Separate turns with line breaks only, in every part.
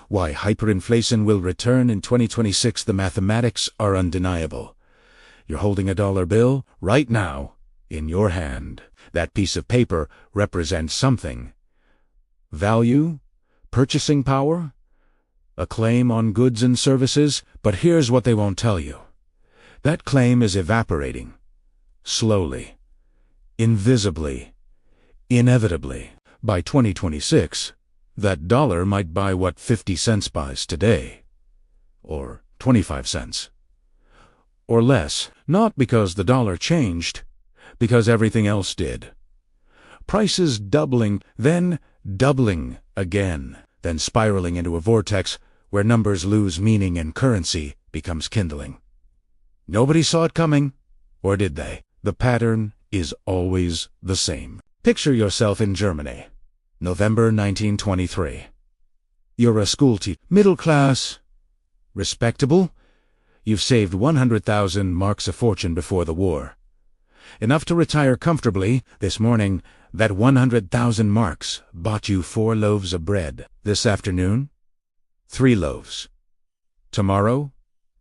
Why hyperinflation will return in 2026. The mathematics are undeniable. You're holding a dollar bill right now in your hand. That piece of paper represents something. Value? Purchasing power? A claim on goods and services? But here's what they won't tell you. That claim is evaporating. Slowly. Invisibly. Inevitably. By 2026, that dollar might buy what 50 cents buys today. Or 25 cents. Or less. Not because the dollar changed, because everything else did. Prices doubling, then doubling again, then spiraling into a vortex where numbers lose meaning and currency becomes kindling. Nobody saw it coming, or did they? The pattern is always the same. Picture yourself in Germany, November 1923. You're a school teacher, middle class, respectable. You've saved 100,000 marks a fortune before the war. Enough to retire comfortably. This morning, that 100,000 marks bought you 4 loaves of bread. This afternoon, 3 loaves. Tomorrow,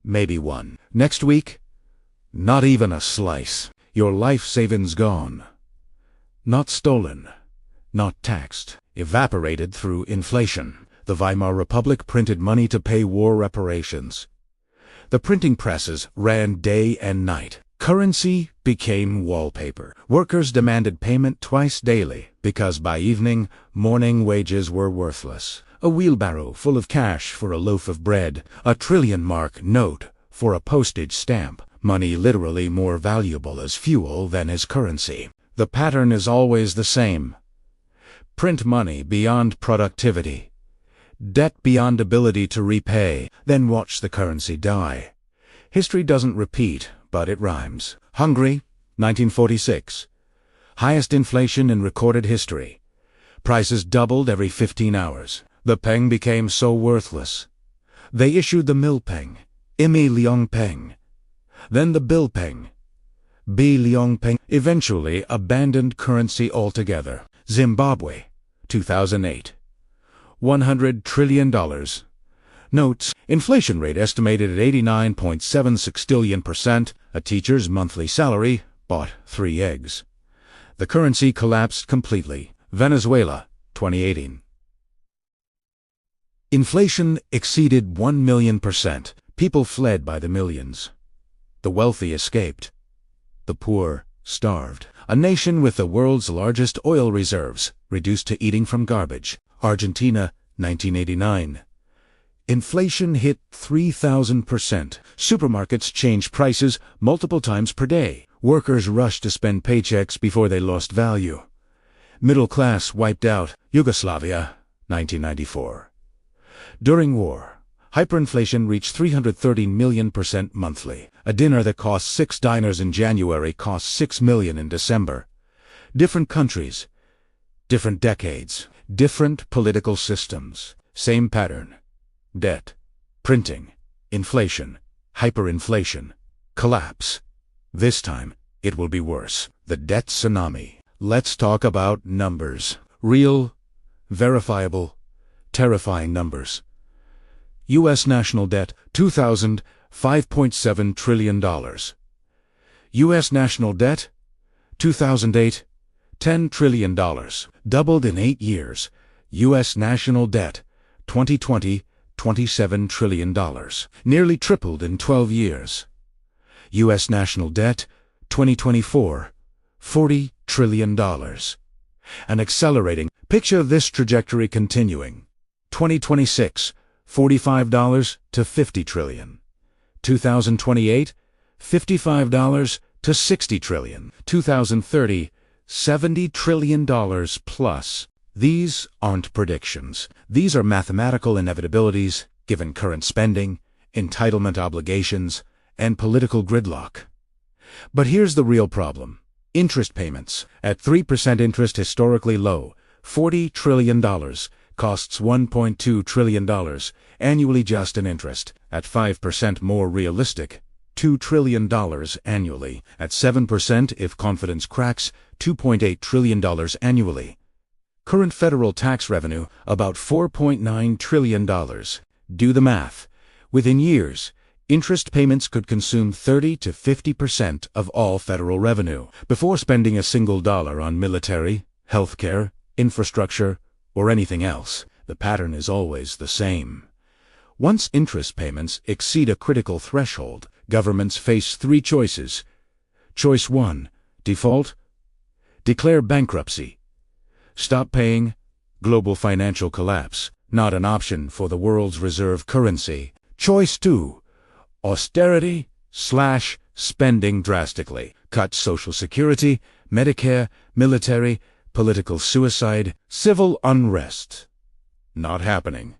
maybe 1. Next week, not even a slice. Your life savings gone. Not stolen, not taxed, evaporated through inflation. The Weimar Republic printed money to pay war reparations. The printing presses ran day and night. Currency became wallpaper. Workers demanded payment twice daily because by evening, morning wages were worthless. A wheelbarrow full of cash for a loaf of bread, a 1 trillion mark note for a postage stamp. Money literally more valuable as fuel than as currency. The pattern is always the same. Print money beyond productivity. Debt beyond ability to repay. Then watch the currency die. History doesn't repeat, but it rhymes. Hungary, 1946. Highest inflation in recorded history. Prices doubled every 15 hours. The peng became so worthless. They issued the mil peng, Imi Liang peng. Then the bill peng, Bi Liang peng, eventually abandoned currency altogether. Zimbabwe, 2008. $100 trillion. Notes, inflation rate estimated at 89.76 trillion%. A teacher's monthly salary bought 3 eggs. The currency collapsed completely. Venezuela, 2018. Inflation exceeded 1,000,000%. People fled by the millions. The wealthy escaped. The poor starved. A nation with the world's largest oil reserves reduced to eating from garbage. Argentina, 1989. Inflation hit 3,000%. Supermarkets changed prices multiple times per day. Workers rushed to spend paychecks before they lost value. Middle class wiped out. Yugoslavia, 1994. During war, hyperinflation reached 330 million% monthly. A dinner that cost 6 diners in January cost 6 million in December. Different countries, different decades, different political systems. Same pattern. Debt, printing, inflation, hyperinflation, collapse. This time, it will be worse. The debt tsunami. Let's talk about numbers. Real, verifiable, terrifying numbers. U.S. national debt, 2000, $5.7 trillion. U.S. national debt, 2008, $10 trillion. Doubled in 8 years. U.S. national debt, 2020, $27 trillion. Nearly tripled in 12 years. U.S. national debt, 2024, $40 trillion. And accelerating. Picture this trajectory continuing. 2026, $45 to $50 trillion. 2028, $55 to $60 trillion. 2030, $70 trillion plus. These aren't predictions. These are mathematical inevitabilities given current spending, entitlement obligations, and political gridlock. But here's the real problem. Interest payments. At 3% interest historically low, $40 trillion costs $1.2 trillion annually just in interest. At 5% more realistic, $2 trillion annually. At 7% if confidence cracks, $2.8 trillion annually. Current federal tax revenue, about $4.9 trillion. Do the math. Within years, interest payments could consume 30 to 50% of all federal revenue before spending a single dollar on military, healthcare, infrastructure, or anything else. The pattern is always the same. Once interest payments exceed a critical threshold, governments face three choices. Choice 1, default, declare bankruptcy, stop paying, global financial collapse, not an option for the world's reserve currency. Choice 2, austerity / spending drastically, cut Social Security, Medicare, military, political suicide, civil unrest. Not happening.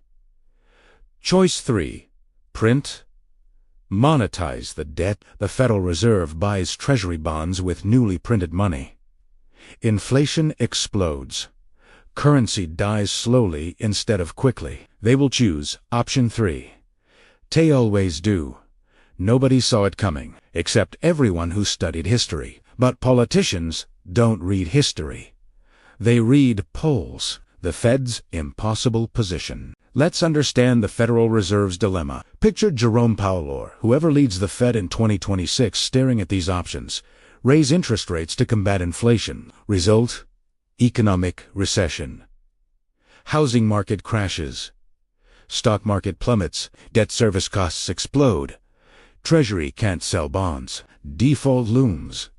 Choice 3, print, monetize the debt. The Federal Reserve buys Treasury bonds with newly printed money. Inflation explodes. Currency dies slowly instead of quickly. They will choose option 3. They always do. Nobody saw it coming, except everyone who studied history. But politicians don't read history. They read polls. The Fed's impossible position. Let's understand the Federal Reserve's dilemma. Picture Jerome Powell or whoever leads the Fed in 2026 staring at these options. Raise interest rates to combat inflation. Result? Economic recession. Housing market crashes. Stock market plummets. Debt service costs explode. Treasury can't sell bonds. Default looms.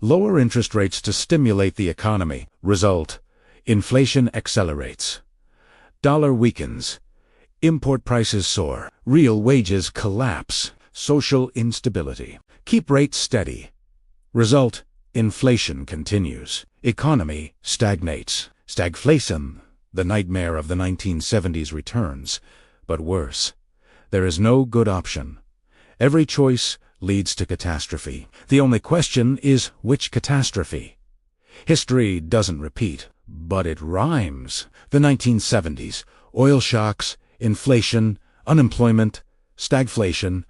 Lower interest rates to stimulate the economy. Result? Inflation accelerates. Dollar weakens. Import prices soar. Real wages collapse. Social instability. Keep rates steady. Result: inflation continues. Economy stagnates. Stagflation, the nightmare of the 1970s, returns. But worse. There is no good option. Every choice leads to catastrophe. The only question is which catastrophe. History doesn't repeat, but it rhymes. The 1970s, oil shocks, inflation, unemployment, stagflation.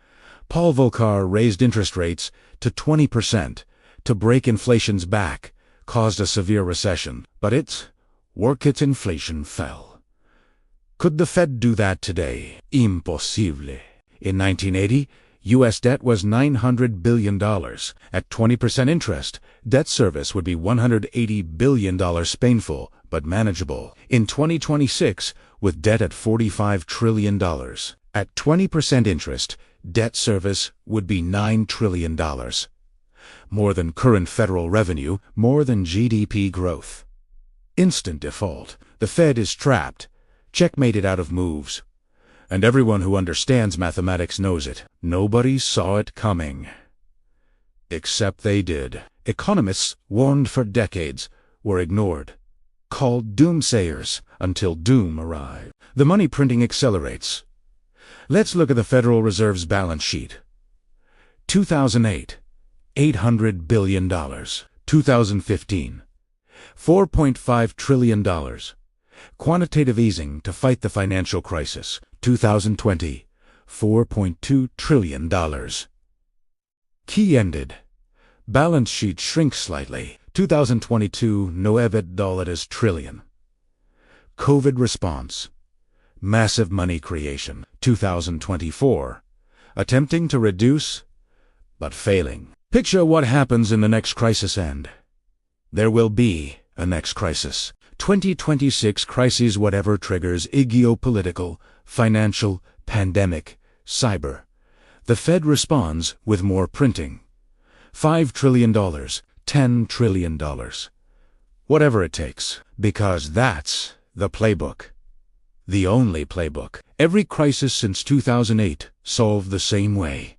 Paul Volcker raised interest rates to 20% to break inflation's back, caused a severe recession. But inflation fell. Could the Fed do that today? Impossible. In 1980, U.S. debt was $900 billion. At 20% interest, debt service would be $180 billion, painful but manageable. In 2026, with debt at $45 trillion, at 20% interest, debt service would be $9 trillion. More than current federal revenue, more than GDP growth. Instant default. The Fed is trapped, checkmated out of moves. And everyone who understands mathematics knows it. Nobody saw it coming. Except they did. Economists, warned for decades, were ignored. Called doomsayers until doom arrived. The money printing accelerates. Let's look at the Federal Reserve's balance sheet. 2008, $800 billion. 2015, $4.5 trillion. Quantitative easing to fight the financial crisis. 2020, $4.2 trillion. Key ended. Balance sheet shrinks slightly. 2022, no $8 trillion. COVID response. Massive money creation. 2024, attempting to reduce, but failing. Picture what happens in the next crisis end. There will be a next crisis. 2026 crises, whatever triggers, geopolitical, financial, pandemic, cyber. The Fed responds with more printing. $5 trillion, $10 trillion. Whatever it takes, because that's the playbook. The only playbook. Every crisis since 2008 solved the same way.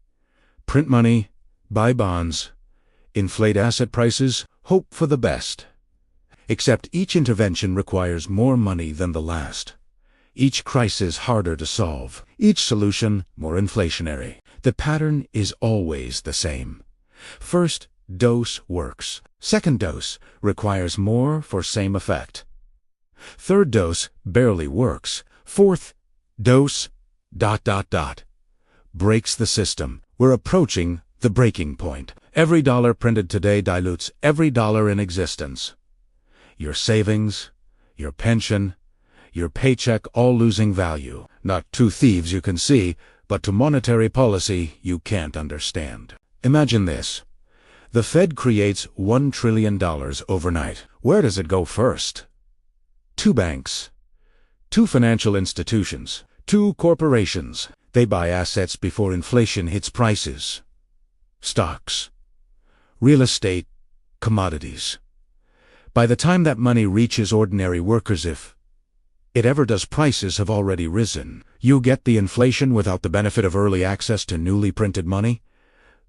Print money, buy bonds, inflate asset prices, hope for the best. Except each intervention requires more money than the last. Each crisis harder to solve. Each solution more inflationary. The pattern is always the same. First dose works. Second dose requires more for same effect. Third dose barely works. Fourth dose ... breaks the system. We're approaching the breaking point. Every dollar printed today dilutes every dollar in existence. Your savings, your pension, your paycheck all losing value, not to thieves you can see, but to monetary policy you can't understand. Imagine this. The Fed creates $1 trillion overnight. Where does it go first? 2 banks, 2 financial institutions, 2 corporations. They buy assets before inflation hits prices. Stocks, real estate, commodities. By the time that money reaches ordinary workers, if it ever does, prices have already risen. You get the inflation without the benefit of early access to newly printed money.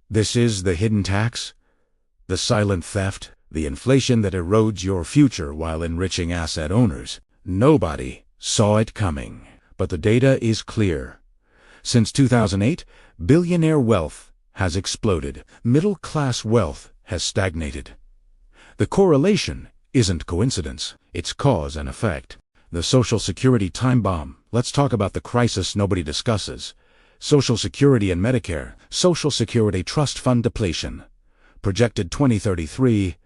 This is the hidden tax, the silent theft, the inflation that erodes your future while enriching asset owners. Nobody saw it coming, but the data is clear. Since 2008, billionaire wealth has exploded. Middle-class wealth has stagnated. The correlation isn't coincidence, it's cause and effect. The Social Security time bomb. Let's talk about the crisis nobody discusses. Social Security and Medicare. Social Security trust fund depletion. Projected 2033.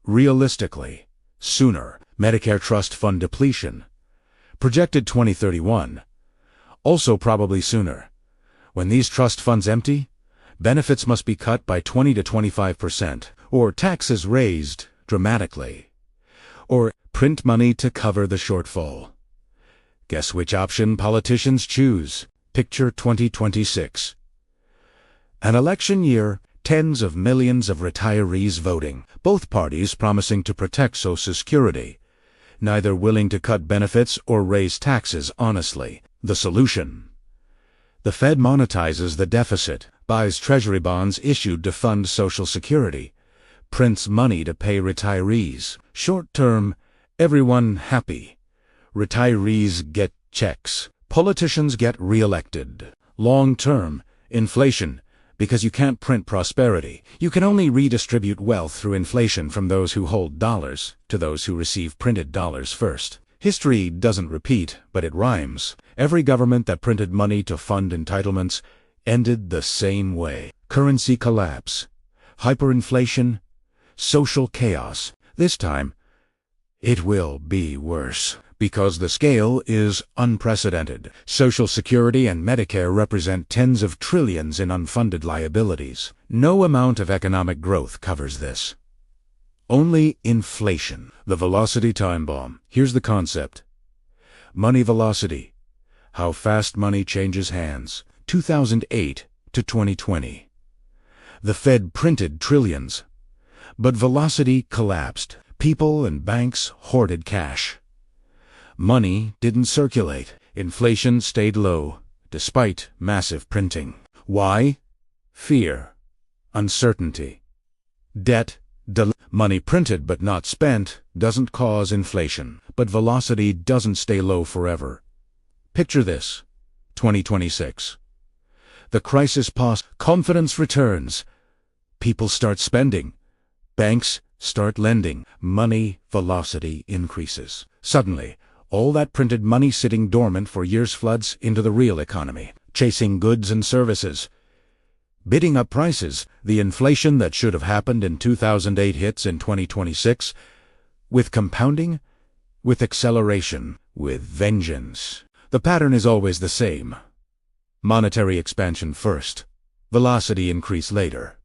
Realistically, sooner. Medicare trust fund depletion. Projected 2031. Also probably sooner. When these trust funds empty, benefits must be cut by 20 to 25%, or taxes raised dramatically, or print money to cover the shortfall. Guess which option politicians choose? Picture 2026. An election year, tens of millions of retirees voting, both parties promising to protect Social Security, neither willing to cut benefits or raise taxes honestly. The solution? The Fed monetizes the deficit, buys treasury bonds issued to fund Social Security, prints money to pay retirees. Short term, everyone happy. Retirees get checks. Politicians get reelected. Long term, inflation, because you can't print prosperity. You can only redistribute wealth through inflation from those who hold dollars to those who receive printed dollars first. History doesn't repeat, but it rhymes. Every government that printed money to fund entitlements ended the same way. Currency collapse, hyperinflation, social chaos. This time, it will be worse, because the scale is unprecedented. Social Security and Medicare represent tens of trillions in unfunded liabilities. No amount of economic growth covers this. Only inflation. The velocity time bomb. Here's the concept. Money velocity. How fast money changes hands. 2008 to 2020. The Fed printed trillions, but velocity collapsed. People and banks hoarded cash. Money didn't circulate. Inflation stayed low, despite massive printing. Why? Fear, uncertainty, debt, money printed but not spent doesn't cause inflation, but velocity doesn't stay low forever. Picture this, 2026. The crisis passes, confidence returns, people start spending, banks start lending, money velocity increases. Suddenly, all that printed money sitting dormant for years floods into the real economy, chasing goods and services, bidding up prices. The inflation that should have happened in 2008 hits in 2026, with compounding, with acceleration, with vengeance. The pattern is always the same. Monetary expansion first, velocity increase later.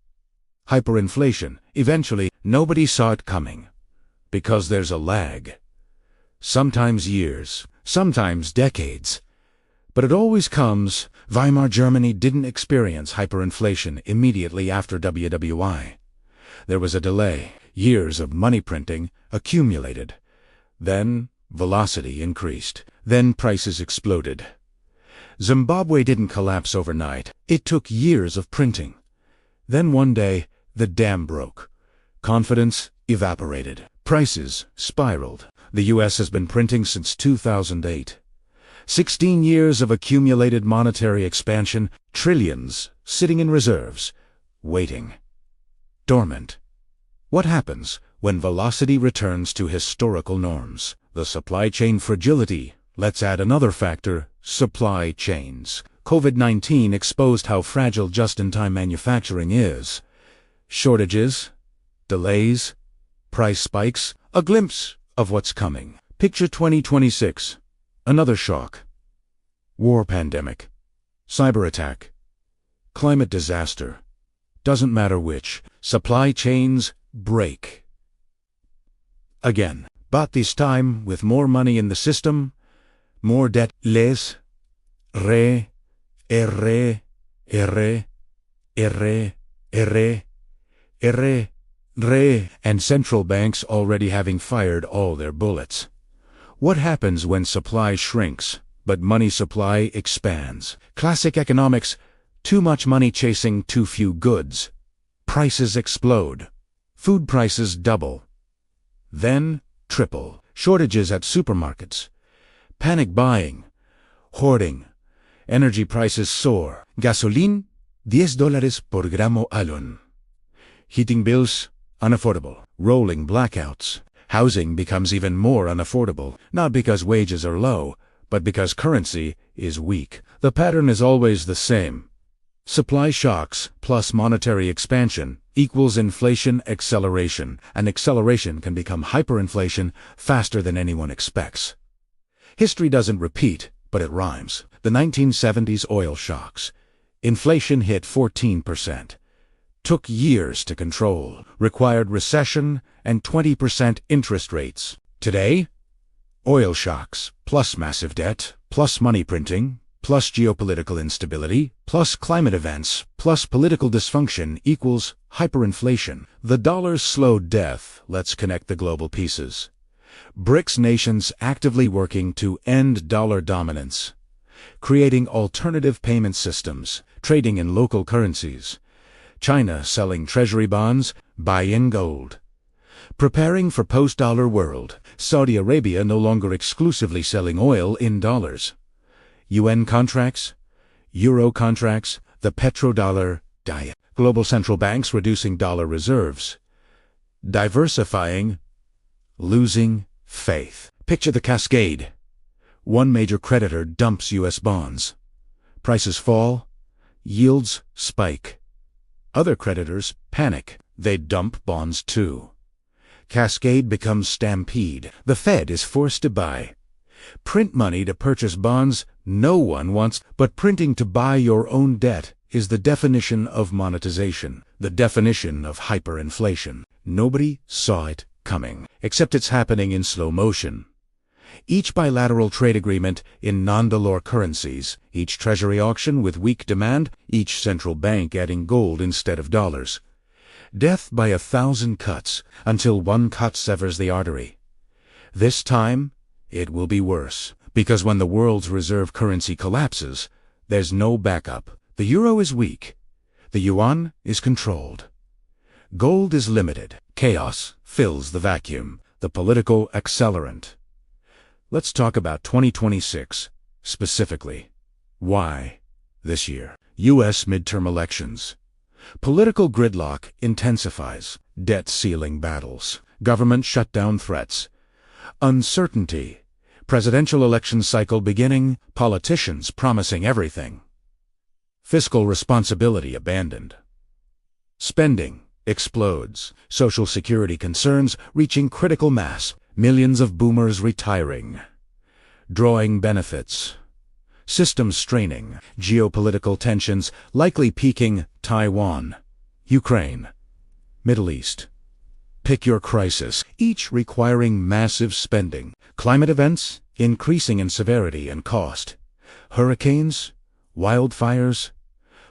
Hyperinflation, eventually. Nobody saw it coming, because there's a lag. Sometimes years, sometimes decades. But it always comes. Weimar Germany didn't experience hyperinflation immediately after WWI. There was a delay. Years of money printing accumulated. Then velocity increased. Then prices exploded. Zimbabwe didn't collapse overnight. It took years of printing. Then one day, the dam broke. Confidence evaporated. Prices spiraled. The U.S. has been printing since 2008. 16 years of accumulated monetary expansion, trillions sitting in reserves, waiting, dormant. What happens when velocity returns to historical norms? The supply chain fragility. Let's add another factor, supply chains. COVID-19 exposed how fragile just-in-time manufacturing is. Shortages, delays, price spikes, a glimpse of what's coming. Picture 2026. Another shock. War pandemic. Cyber attack. Climate disaster. Doesn't matter which. Supply chains break. Again. But this time with more money in the system, more debt. Les. Re. Erre. Erre. Erre. Erre. Erre. Re. And central banks already having fired all their bullets. What happens when supply shrinks, but money supply expands? Classic economics. Too much money chasing too few goods. Prices explode. Food prices double. Then triple. Shortages at supermarkets. Panic buying. Hoarding. Energy prices soar. Gasoline, $10 por gramo alun. Heating bills, unaffordable. Rolling blackouts. Housing becomes even more unaffordable, not because wages are low, but because currency is weak. The pattern is always the same. Supply shocks plus monetary expansion equals inflation acceleration, and acceleration can become hyperinflation faster than anyone expects. History doesn't repeat, but it rhymes. The 1970s oil shocks. Inflation hit 14%. Took years to control, required recession and 20% interest rates. Today, oil shocks, plus massive debt, plus money printing, plus geopolitical instability, plus climate events, plus political dysfunction equals hyperinflation. The dollar's slow death lets connect the global pieces. BRICS nations actively working to end dollar dominance, creating alternative payment systems, trading in local currencies. China selling treasury bonds, buying gold. Preparing for post-dollar world. Saudi Arabia no longer exclusively selling oil in dollars. UN contracts, euro contracts, the petrodollar diet. Global central banks reducing dollar reserves. Diversifying, losing faith. Picture the cascade. One major creditor dumps U.S. bonds. Prices fall, yields spike. Other creditors panic. They dump bonds too. Cascade becomes stampede. The Fed is forced to buy. Print money to purchase bonds no one wants, but printing to buy your own debt is the definition of monetization, the definition of hyperinflation. Nobody saw it coming, except it's happening in slow motion. Each bilateral trade agreement in non-dollar currencies, each treasury auction with weak demand, each central bank adding gold instead of dollars. Death by 1,000 cuts, until one cut severs the artery. This time, it will be worse, because when the world's reserve currency collapses, there's no backup. The euro is weak. The yuan is controlled. Gold is limited. Chaos fills the vacuum, the political accelerant. Let's talk about 2026, specifically. Why this year? U.S. midterm elections. Political gridlock intensifies. Debt ceiling battles. Government shutdown threats. Uncertainty. Presidential election cycle beginning. Politicians promising everything. Fiscal responsibility abandoned. Spending explodes. Social security concerns reaching critical mass. Millions of boomers retiring. Drawing benefits. Systems straining. Geopolitical tensions likely peaking. Taiwan. Ukraine. Middle East. Pick your crisis, each requiring massive spending. Climate events increasing in severity and cost. Hurricanes, wildfires,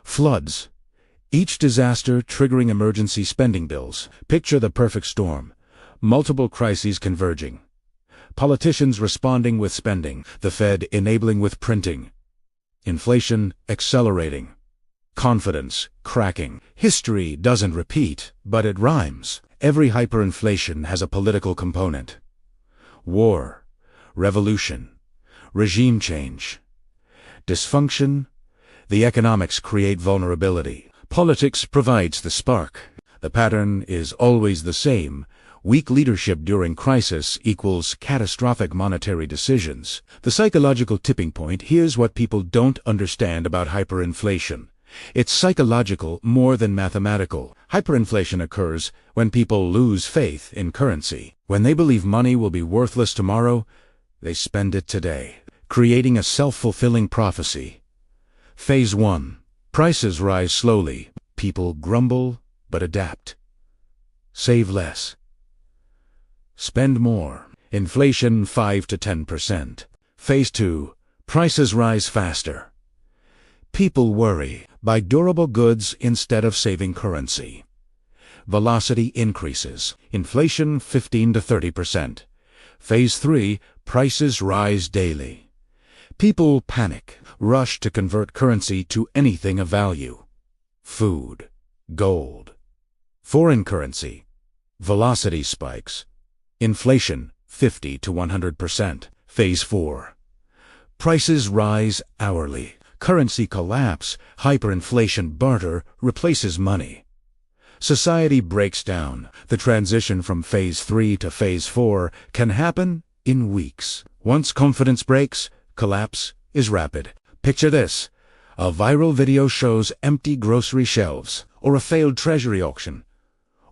floods. Each disaster triggering emergency spending bills. Picture the perfect storm. Multiple crises converging. Politicians responding with spending. The Fed enabling with printing. Inflation accelerating. Confidence cracking. History doesn't repeat, but it rhymes. Every hyperinflation has a political component. War, revolution, regime change, dysfunction. The economics create vulnerability. Politics provides the spark. The pattern is always the same. Weak leadership during crisis equals catastrophic monetary decisions. The psychological tipping point. Here's what people don't understand about hyperinflation. It's psychological more than mathematical. Hyperinflation occurs when people lose faith in currency. When they believe money will be worthless tomorrow, they spend it today, creating a self-fulfilling prophecy. Phase 1. Prices rise slowly. People grumble, but adapt. Save less. Spend more. Inflation 5 to 10%. Phase 2. Prices rise faster. People worry, buy durable goods instead of saving currency. Velocity increases. Inflation 15 to 30%. Phase 3. Prices rise daily. People panic, rush to convert currency to anything of value. Food, gold, foreign currency. Velocity spikes. Inflation 50 to 100%. Phase 4. Prices rise hourly. Currency collapse. Hyperinflation barter replaces money. Society breaks down. The transition from Phase 3 to Phase 4 can happen in weeks. Once confidence breaks, collapse is rapid. Picture this. A viral video shows empty grocery shelves, or a failed treasury auction,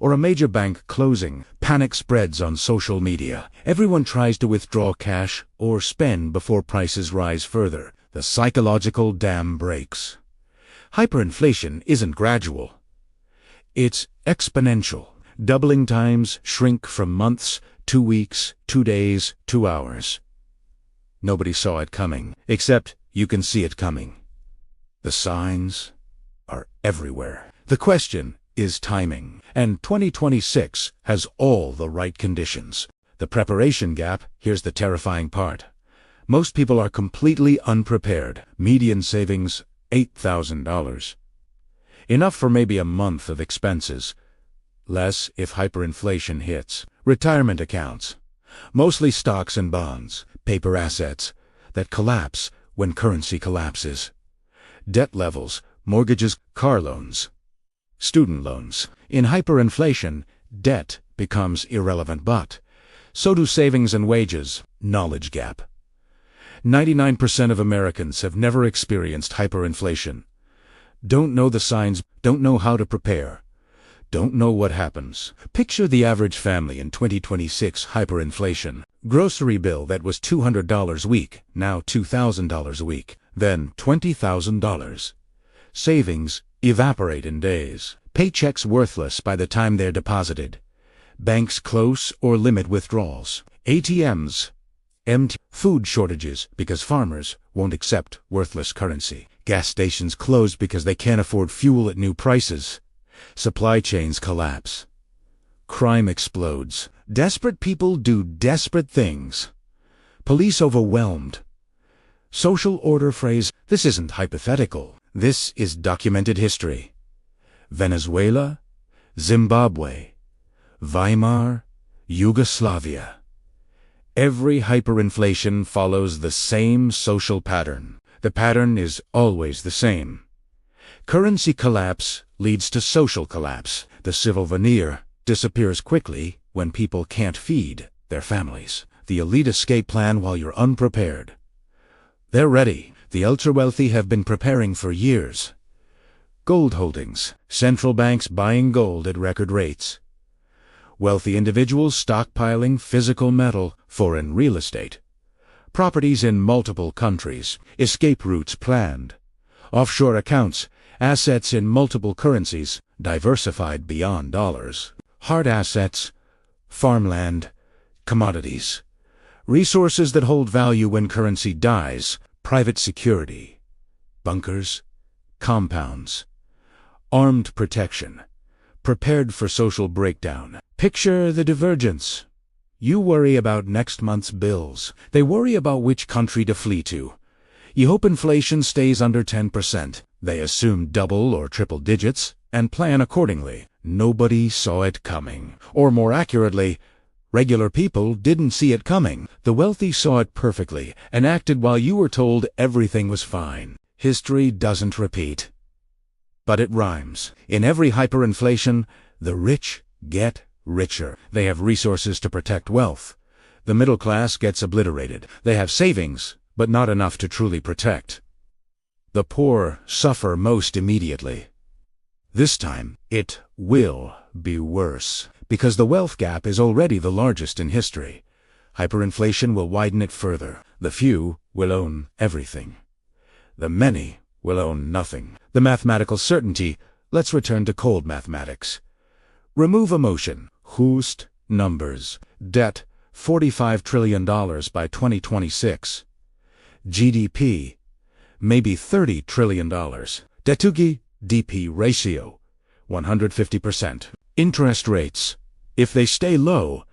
or a major bank closing. Panic spreads on social media. Everyone tries to withdraw cash or spend before prices rise further. The psychological dam breaks. Hyperinflation isn't gradual. It's exponential. Doubling times shrink from months, 2 weeks, 2 days, 2 hours. Nobody saw it coming, except you can see it coming. The signs are everywhere. The question is timing, and 2026 has all the right conditions. The preparation gap, here's the terrifying part. Most people are completely unprepared. Median savings, $8,000. Enough for maybe a month of expenses. Less if hyperinflation hits. Retirement accounts. Mostly stocks and bonds, paper assets, that collapse when currency collapses. Debt levels, mortgages, car loans, student loans. In hyperinflation, debt becomes irrelevant, but so do savings and wages. Knowledge gap. 99% of Americans have never experienced hyperinflation. Don't know the signs, don't know how to prepare, don't know what happens. Picture the average family in 2026 hyperinflation. Grocery bill that was $200 a week, now $2,000 a week, then $20,000. Savings evaporate in days. Paychecks worthless by the time they're deposited. Banks close or limit withdrawals. ATMs empty. Food shortages because farmers won't accept worthless currency. Gas stations closed because they can't afford fuel at new prices. Supply chains collapse. Crime explodes. Desperate people do desperate things. Police overwhelmed. Social order phrase. This isn't hypothetical. This is documented history. Venezuela, Zimbabwe, Weimar, Yugoslavia. Every hyperinflation follows the same social pattern. The pattern is always the same. Currency collapse leads to social collapse. The civil veneer disappears quickly when people can't feed their families. The elite escape plan while you're unprepared. They're ready. The ultra-wealthy have been preparing for years. Gold holdings. Central banks buying gold at record rates. Wealthy individuals stockpiling physical metal, foreign real estate. Properties in multiple countries. Escape routes planned. Offshore accounts. Assets in multiple currencies, diversified beyond dollars. Hard assets. Farmland. Commodities. Resources that hold value when currency dies. Private security. Bunkers. Compounds. Armed protection. Prepared for social breakdown. Picture the divergence. You worry about next month's bills. They worry about which country to flee to. You hope inflation stays under 10%. They assume double or triple digits and plan accordingly. Nobody saw it coming. Or more accurately, regular people didn't see it coming. The wealthy saw it perfectly and acted while you were told everything was fine. History doesn't repeat, but it rhymes. In every hyperinflation, the rich get richer. They have resources to protect wealth. The middle class gets obliterated. They have savings, but not enough to truly protect. The poor suffer most immediately. This time, it will be worse, because the wealth gap is already the largest in history. Hyperinflation will widen it further. The few will own everything. The many will own nothing. The mathematical certainty. Let's return to cold mathematics. Remove emotion. Hoost numbers. Debt, $45 trillion by 2026. GDP, maybe $30 trillion. Debt to GDP ratio, 150%. Interest rates. If they stay low,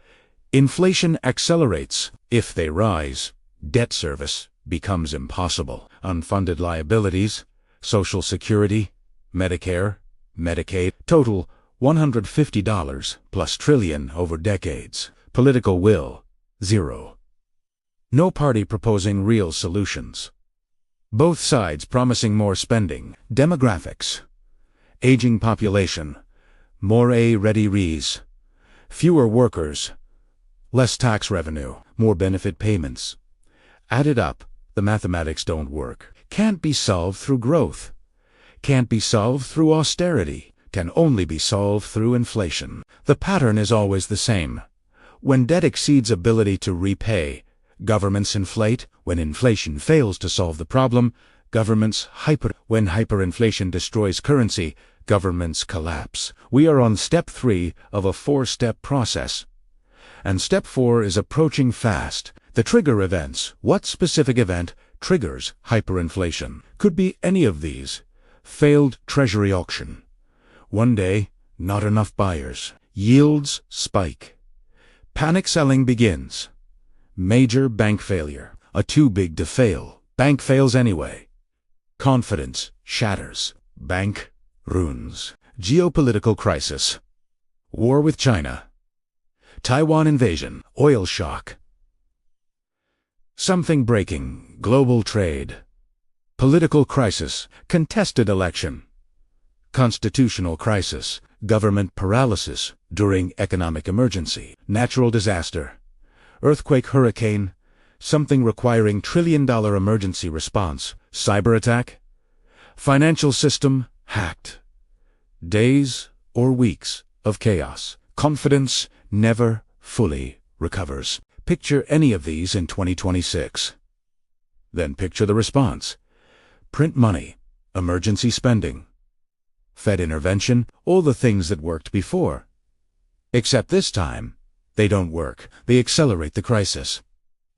inflation accelerates. If they rise, debt service becomes impossible. Unfunded liabilities, Social Security, Medicare, Medicaid, total $150 plus trillion over decades. Political will, zero. No party proposing real solutions. Both sides promising more spending. Demographics. Aging population. More retirees. Fewer workers. Less tax revenue. More benefit payments. Added up, the mathematics don't work. Can't be solved through growth. Can't be solved through austerity. Can only be solved through inflation. The pattern is always the same. When debt exceeds ability to repay, governments inflate. When inflation fails to solve the problem, governments When hyperinflation destroys currency, governments collapse. We are on step 3 of a 4-step process. And step 4 is approaching fast. The trigger events. What specific event triggers hyperinflation? Could be any of these. Failed treasury auction. One day, not enough buyers. Yields spike. Panic selling begins. Major bank failure. A too big to fail. Bank fails anyway. Confidence shatters. Bank ruins. Geopolitical crisis. War with China. Taiwan invasion. Oil shock. Something breaking. Global trade. Political crisis. Contested election. Constitutional crisis. Government paralysis during economic emergency. Natural disaster. Earthquake, hurricane. Something requiring trillion-dollar emergency response. Cyber attack. Financial system hacked. Days or weeks of chaos. Confidence never fully recovers. Picture any of these in 2026. Then picture the response. Print money. Emergency spending. Fed intervention. All the things that worked before. Except this time, they don't work. They accelerate the crisis.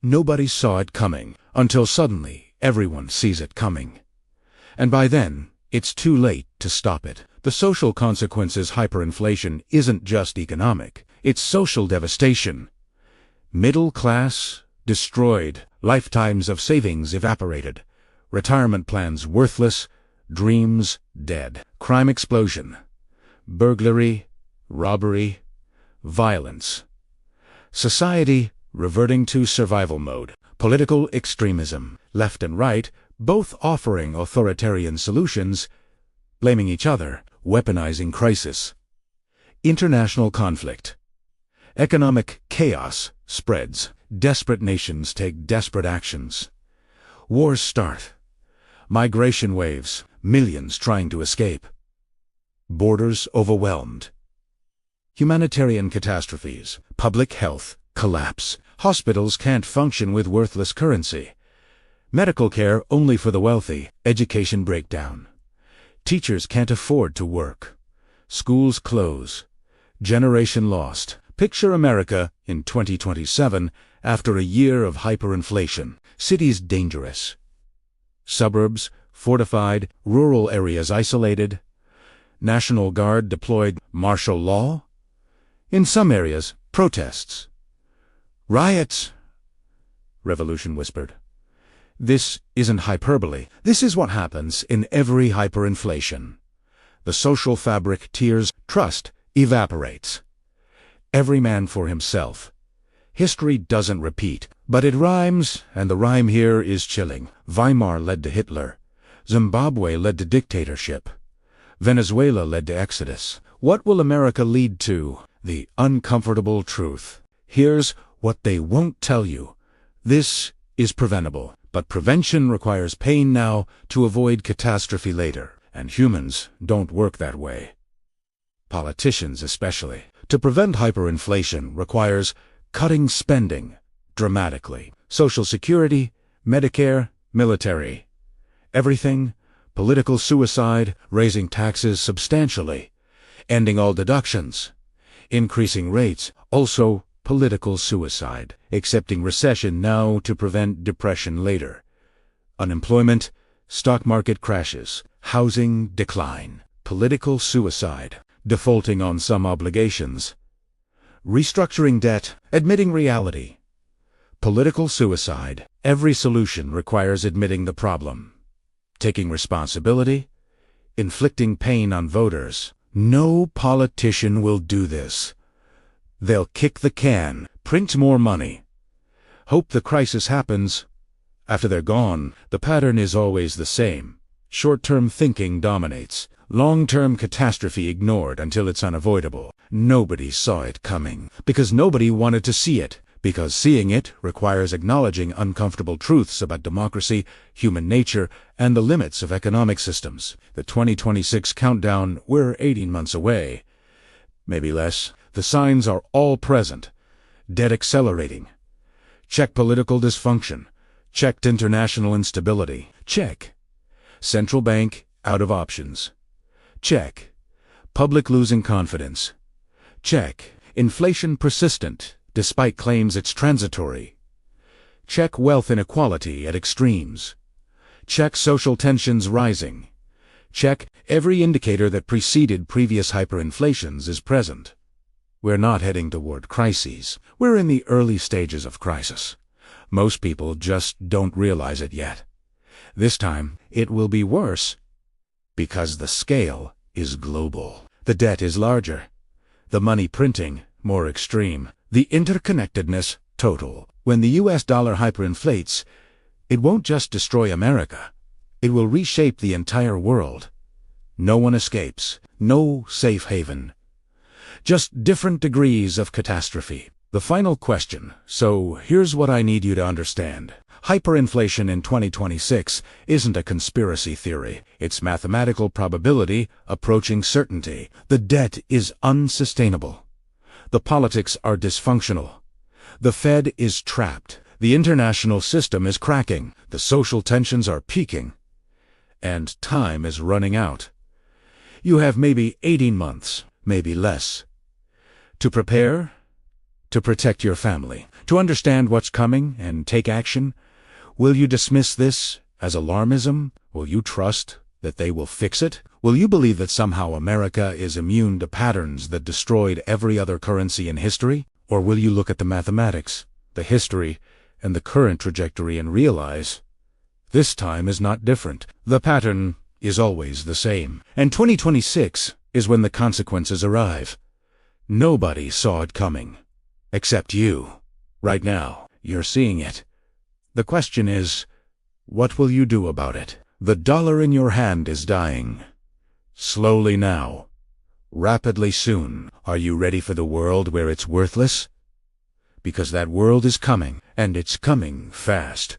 Nobody saw it coming, until suddenly everyone sees it coming. And by then, it's too late to stop it. The social consequences hyperinflation isn't just economic, it's social devastation. Middle class destroyed, lifetimes of savings evaporated, retirement plans worthless, dreams dead. Crime explosion, burglary, robbery, violence. Society reverting to survival mode. Political extremism, left and right, both offering authoritarian solutions, blaming each other, weaponizing crisis. International conflict. Economic chaos spreads. Desperate nations take desperate actions. Wars start. Migration waves, millions trying to escape. Borders overwhelmed. Humanitarian catastrophes, public health collapse. Hospitals can't function with worthless currency. Medical care only for the wealthy. Education breakdown. Teachers can't afford to work. Schools close. Generation lost. Picture America in 2027 after a year of hyperinflation. Cities dangerous. Suburbs fortified. Rural areas isolated. National Guard deployed. Martial law? In some areas, protests. Riots. Revolution whispered. This isn't hyperbole. This is what happens in every hyperinflation. The social fabric tears, trust evaporates. Every man for himself. History doesn't repeat, but it rhymes, and the rhyme here is chilling. Weimar led to Hitler. Zimbabwe led to dictatorship. Venezuela led to exodus. What will America lead to? The uncomfortable truth. Here's what they won't tell you. This is preventable, but prevention requires pain now to avoid catastrophe later, and humans don't work that way. Politicians especially. To prevent hyperinflation requires cutting spending, dramatically. Social Security, Medicare, military. Everything, political suicide, raising taxes substantially, ending all deductions, increasing rates, also political suicide, accepting recession now to prevent depression later. Unemployment, stock market crashes, housing decline, political suicide, defaulting on some obligations, restructuring debt, admitting reality. Political suicide. Every solution requires admitting the problem, taking responsibility, inflicting pain on voters. No politician will do this. They'll kick the can, print more money, hope the crisis happens. After they're gone, the pattern is always the same. Short-term thinking dominates. Long-term catastrophe ignored until it's unavoidable. Nobody saw it coming, because nobody wanted to see it, because seeing it requires acknowledging uncomfortable truths about democracy, human nature, and the limits of economic systems. The 2026 countdown, we're 18 months away. Maybe less. The signs are all present. Debt accelerating. Check political dysfunction. Checked international instability. Check. Central bank out of options. Check. Public losing confidence. Check. Inflation persistent, despite claims it's transitory. Check wealth inequality at extremes. Check social tensions rising. Check every indicator that preceded previous hyperinflations is present. We're not heading toward crises. We're in the early stages of crisis. Most people just don't realize it yet. This time, it will be worse because the scale is global. The debt is larger. The money printing more extreme. The interconnectedness total. When the US dollar hyperinflates, it won't just destroy America. It will reshape the entire world. No one escapes. No safe haven. Just different degrees of catastrophe. The final question. So here's what I need you to understand. Hyperinflation in 2026 isn't a conspiracy theory. It's mathematical probability approaching certainty. The debt is unsustainable. The politics are dysfunctional. The Fed is trapped. The international system is cracking. The social tensions are peaking. And time is running out. You have maybe 18 months, maybe less, to prepare, to protect your family, to understand what's coming and take action. Will you dismiss this as alarmism? Will you trust that they will fix it? Will you believe that somehow America is immune to patterns that destroyed every other currency in history? Or will you look at the mathematics, the history, and the current trajectory and realize this time is not different? The pattern is always the same. And 2026 is when the consequences arrive. Nobody saw it coming. Except you. Right now, you're seeing it. The question is, what will you do about it? The dollar in your hand is dying. Slowly now. Rapidly soon. Are you ready for the world where it's worthless? Because that world is coming, and it's coming fast.